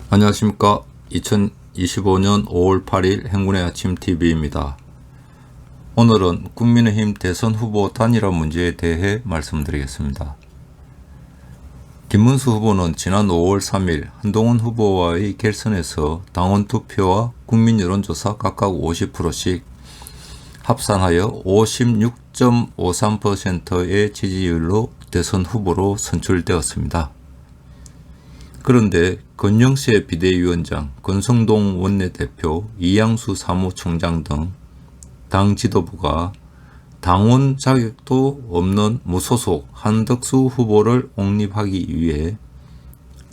안녕하십니까. 2025년 5월 8일 행운의 아침 TV입니다. 오늘은 국민의힘 대선 후보 단일화 문제에 대해 말씀드리겠습니다. 김문수 후보는 지난 5월 3일 한동훈 후보와의 결선에서 당원 투표와 국민 여론조사 각각 50%씩 합산하여 56.53%의 지지율로 대선 후보로 선출되었습니다. 그런데 권영세 비대위원장, 권성동 원내대표, 이양수 사무총장 등 당 지도부가 당원 자격도 없는 무소속 한덕수 후보를 옹립하기 위해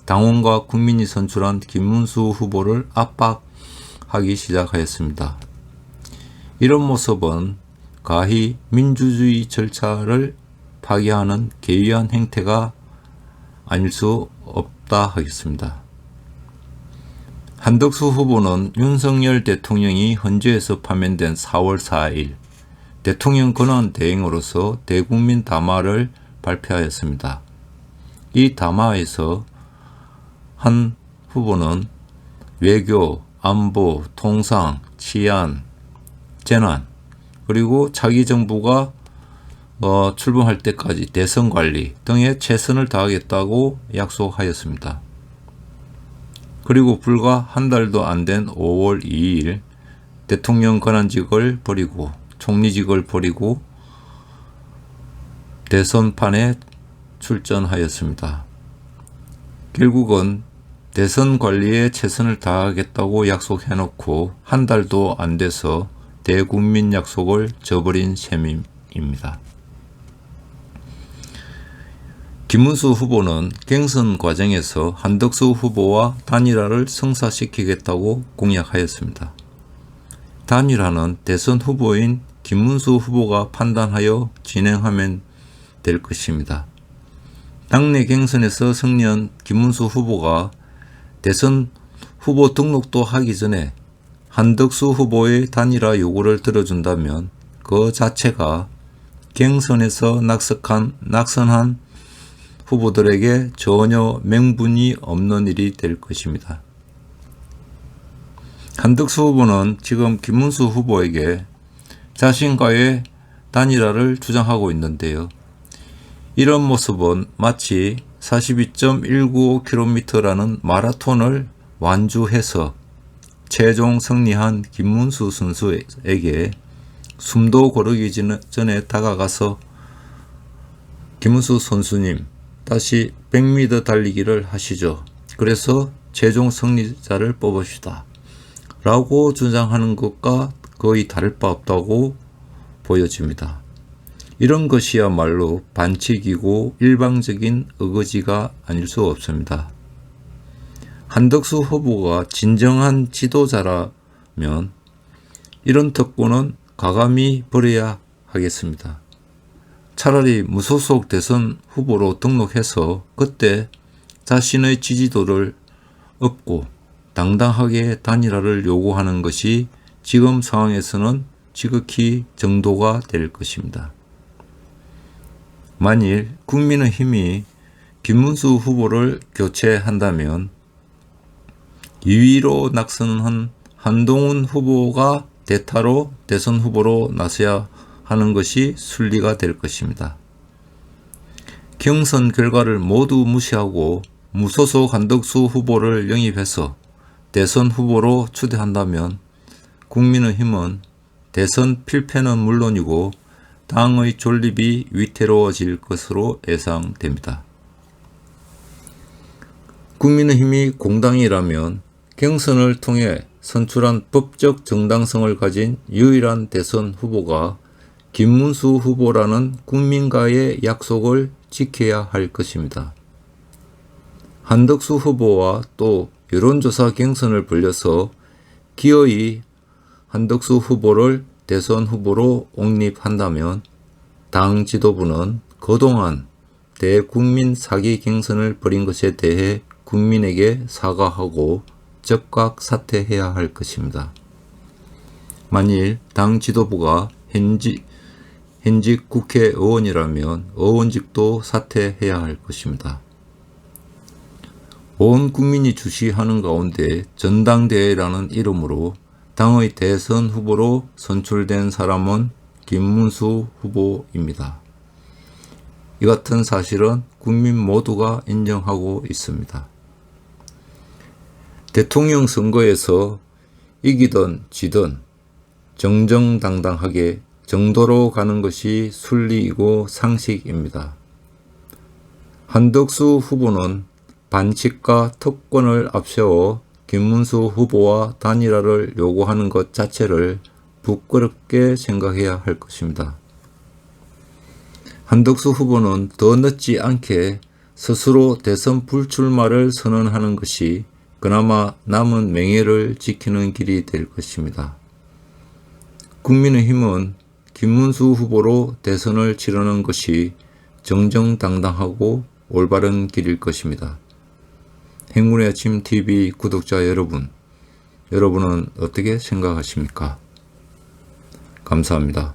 당원과 국민이 선출한 김문수 후보를 압박하기 시작하였습니다. 이런 모습은 가히 민주주의 절차를 파괴하는 개의한 행태가 아닐 수 없다 하겠습니다. 한덕수 후보는 윤석열 대통령이 헌재에서 파면된 4월 4일 대통령 권한 대행으로서 대국민 담화를 발표하였습니다. 이 담화에서 한 후보는 외교, 안보, 통상, 치안, 재난, 그리고 차기 정부가 출범할 때까지 대선 관리 등에 최선을 다하겠다고 약속하였습니다. 그리고 불과 한 달도 안 된 5월 2일 대통령 권한직을 버리고 총리직을 버리고 대선판에 출전하였습니다. 결국은 대선 관리에 최선을 다하겠다고 약속해놓고 한 달도 안 돼서 대국민 약속을 저버린 셈입니다. 김문수 후보는 경선 과정에서 한덕수 후보와 단일화를 성사시키겠다고 공약하였습니다. 단일화는 대선 후보인 김문수 후보가 판단하여 진행하면 될 것입니다. 당내 경선에서 승리한 김문수 후보가 대선 후보 등록도 하기 전에 한덕수 후보의 단일화 요구를 들어준다면 그 자체가 경선에서 낙선한 후보들에게 전혀 명분이 없는 일이 될 것입니다. 한덕수 후보는 지금 김문수 후보에게 자신과의 단일화를 주장하고 있는데요. 이런 모습은 마치 42.195km라는 마라톤을 완주해서 최종 승리한 김문수 선수에게 숨도 고르기 전에 다가가서 김문수 선수님 다시 100m 달리기를 하시죠. 그래서 최종 승리자를 뽑읍시다. 라고 주장하는 것과 거의 다를 바 없다고 보여집니다. 이런 것이야말로 반칙이고 일방적인 의거지가 아닐 수 없습니다. 한덕수 후보가 진정한 지도자라면 이런 특권은 가감히 버려야 하겠습니다. 차라리 무소속 대선 후보로 등록해서 그때 자신의 지지도를 얻고 당당하게 단일화를 요구하는 것이 지금 상황에서는 지극히 정도가 될 것입니다. 만일 국민의힘이 김문수 후보를 교체한다면 2위로 낙선한 한동훈 후보가 대타로 대선 후보로 나서야 하는 것이 순리가 될 것입니다. 경선 결과를 모두 무시하고 무소속 한덕수 후보를 영입해서 대선 후보로 추대한다면 국민의힘은 대선 필패는 물론이고 당의 존립이 위태로워질 것으로 예상됩니다. 국민의힘이 공당이라면 경선을 통해 선출한 법적 정당성을 가진 유일한 대선 후보가 김문수 후보라는 국민과의 약속을 지켜야 할 것입니다. 한덕수 후보와 또 여론조사 경선을 벌려서 기어이 한덕수 후보를 대선 후보로 옹립한다면 당 지도부는 그동안 대국민 사기 경선을 벌인 것에 대해 국민에게 사과하고 즉각 사퇴해야 할 것입니다. 만일 당 지도부가 현직 국회의원이라면 의원직도 사퇴해야 할 것입니다. 온 국민이 주시하는 가운데 전당대회라는 이름으로 당의 대선 후보로 선출된 사람은 김문수 후보입니다. 이 같은 사실은 국민 모두가 인정하고 있습니다. 대통령 선거에서 이기든 지든 정정당당하게 정도로 가는 것이 순리이고 상식입니다. 한덕수 후보는 반칙과 특권을 앞세워 김문수 후보와 단일화를 요구하는 것 자체를 부끄럽게 생각해야 할 것입니다. 한덕수 후보는 더 늦지 않게 스스로 대선 불출마를 선언하는 것이 그나마 남은 명예를 지키는 길이 될 것입니다. 국민의힘은 김문수 후보로 대선을 치르는 것이 정정당당하고 올바른 길일 것입니다. 행운의 아침 TV 구독자 여러분은 어떻게 생각하십니까? 감사합니다.